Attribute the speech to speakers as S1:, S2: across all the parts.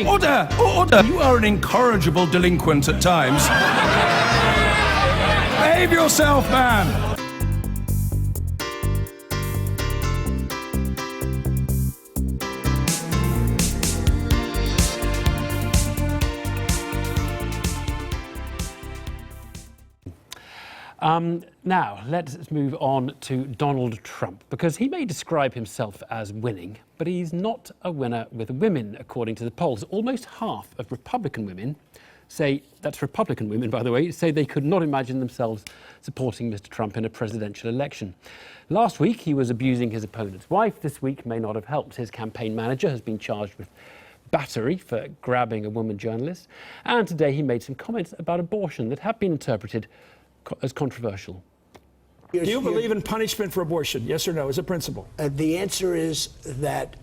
S1: Order! Order! You are an incorrigible delinquent at times. Behave yourself, man!
S2: Now, let's move on to Donald Trump, because he may describe himself as winning, but he's not a winner with women, according to the polls. Almost half of Republican women say, that's Republican women, by the way, say they could not imagine themselves supporting Mr. Trump in a presidential election. Last week, he was abusing his opponent's wife. This week may not have helped. His campaign manager has been charged with battery for grabbing a woman journalist. And today he made some comments about abortion that have been interpreted as controversial.
S3: Do you believe in punishment for abortion? Yes or no, as a principle?
S4: The answer is that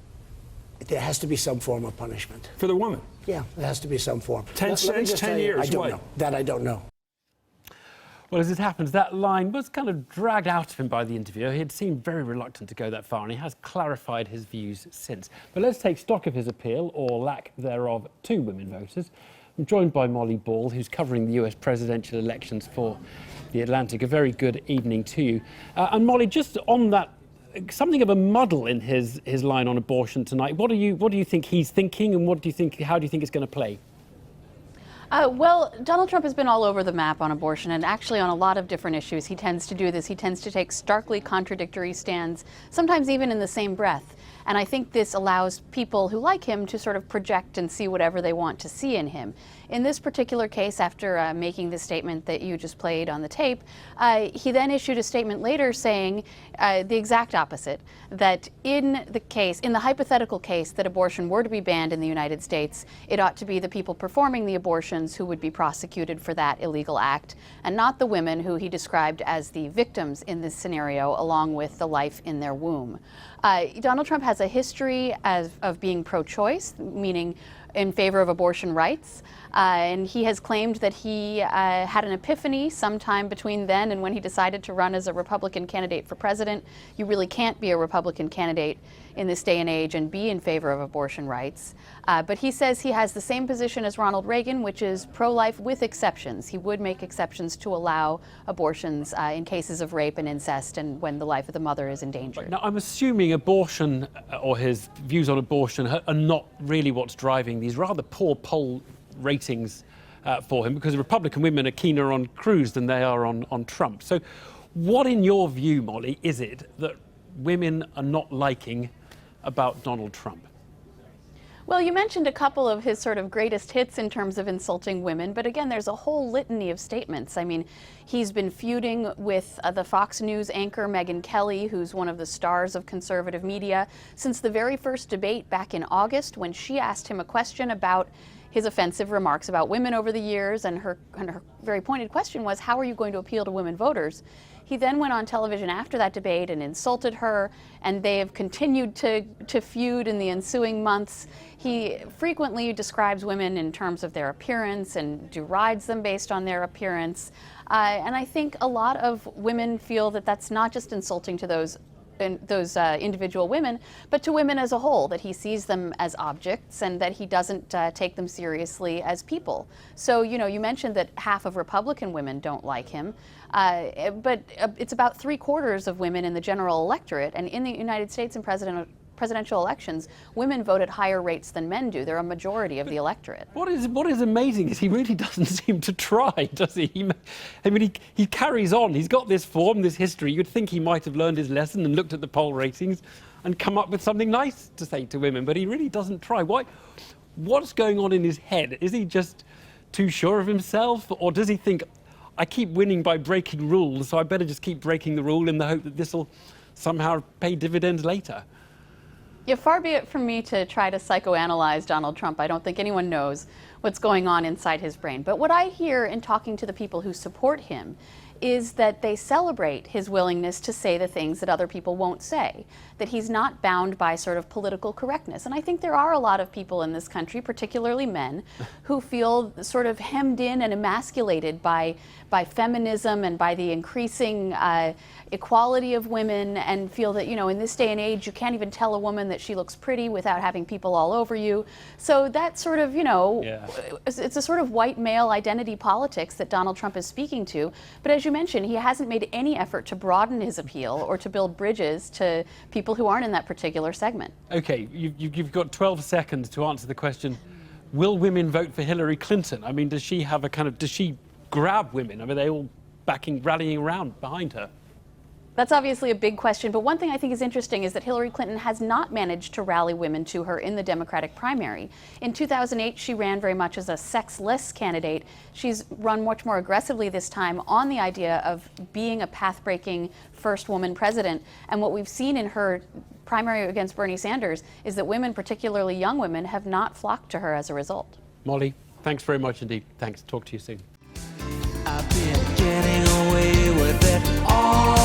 S4: there has to be some form of punishment.
S3: For the woman?
S4: Yeah, there has to be some form.
S3: 10 cents, 10 years,
S4: I don't
S3: what?
S4: know. That I don't know.
S2: Well, as it happens, that line was kind of dragged out of him by the interviewer. He had seemed very reluctant to go that far, and he has clarified his views since. But let's take stock of his appeal, or lack thereof, to women voters. I'm joined by Molly Ball, who's covering the US presidential elections for The Atlantic. A very good evening to you. And Molly, just on that, something of a muddle in his line on abortion tonight. What do you think he's thinking, and how do you think it's going to play?
S5: Well, Donald Trump has been all over the map on abortion, and actually on a lot of different issues. He tends to do this. He tends to take starkly contradictory stands, sometimes even in the same breath. And I think this allows people who like him to sort of project and see whatever they want to see in him. In this particular case, after making the statement that you just played on the tape, he then issued a statement later saying the exact opposite, that in the hypothetical case that abortion were to be banned in the United States, it ought to be the people performing the abortions who would be prosecuted for that illegal act, and not the women who he described as the victims in this scenario, along with the life in their womb. Donald Trump has a history of being pro-choice, meaning in favor of abortion rights, and he has claimed that he had an epiphany sometime between then and when he decided to run as a Republican candidate for president. You really can't be a Republican candidate in this day and age and be in favor of abortion rights. But he says he has the same position as Ronald Reagan, which is pro-life with exceptions. He would make exceptions to allow abortions in cases of rape and incest and when the life of the mother is endangered.
S2: Now, I'm assuming abortion, or his views on abortion, are not really what's driving these rather poor poll ratings for him, because Republican women are keener on Cruz than they are on Trump. So what, in your view, Molly, is it that women are not liking about Donald Trump?
S5: Well, you mentioned a couple of his sort of greatest hits in terms of insulting women, but again, there's a whole litany of statements. I mean, he's been feuding with the Fox News anchor Megyn Kelly, who's one of the stars of conservative media, since the very first debate back in August, when she asked him a question about his offensive remarks about women over the years, and her very pointed question was, how are you going to appeal to women voters? He then went on television after that debate and insulted her, and they have continued to feud in the ensuing months. He frequently describes women in terms of their appearance and derides them based on their appearance. And I think a lot of women feel that that's not just insulting to those individual women, but to women as a whole, that he sees them as objects and that he doesn't take them seriously as people. So, you know, you mentioned that half of Republican women don't like him, but it's about 3/4 of women in the general electorate, and in the United States in presidential elections, women vote at higher rates than men do. They're a majority of the electorate.
S2: What is amazing is he really doesn't seem to try, does he? I mean, he carries on. He's got this form, this history. You'd think he might have learned his lesson and looked at the poll ratings and come up with something nice to say to women, but he really doesn't try. Why? What's going on in his head? Is he just too sure of himself, or does he think, I keep winning by breaking rules, so I better just keep breaking the rule in the hope that this will somehow pay dividends later?
S5: Yeah, far be it from me to try to psychoanalyze Donald Trump. I don't think anyone knows what's going on inside his brain. But what I hear in talking to the people who support him is that they celebrate his willingness to say the things that other people won't say, that he's not bound by sort of political correctness. And I think there are a lot of people in this country, particularly men, who feel sort of hemmed in and emasculated by feminism and by the increasing equality of women, and feel that, you know, in this day and age, you can't even tell a woman that she looks pretty without having people all over you. So that sort of, you know, it's a sort of white male identity politics that Donald Trump is speaking to. But as you mentioned, he hasn't made any effort to broaden his appeal or to build bridges to people who aren't in that particular segment. Okay,
S2: you've got 12 seconds to answer the question, will women vote for Hillary Clinton? I mean, does she have a kind of, does she grab women? I mean, are they all rallying around behind her?
S5: That's obviously a big question, but one thing I think is interesting is that Hillary Clinton has not managed to rally women to her in the Democratic primary. In 2008, she ran very much as a sexless candidate. She's run much more aggressively this time on the idea of being a path-breaking first woman president. And what we've seen in her primary against Bernie Sanders is that women, particularly young women, have not flocked to her as a result.
S2: Molly, thanks very much indeed. Thanks. Talk to you soon.
S6: I've been getting away with it all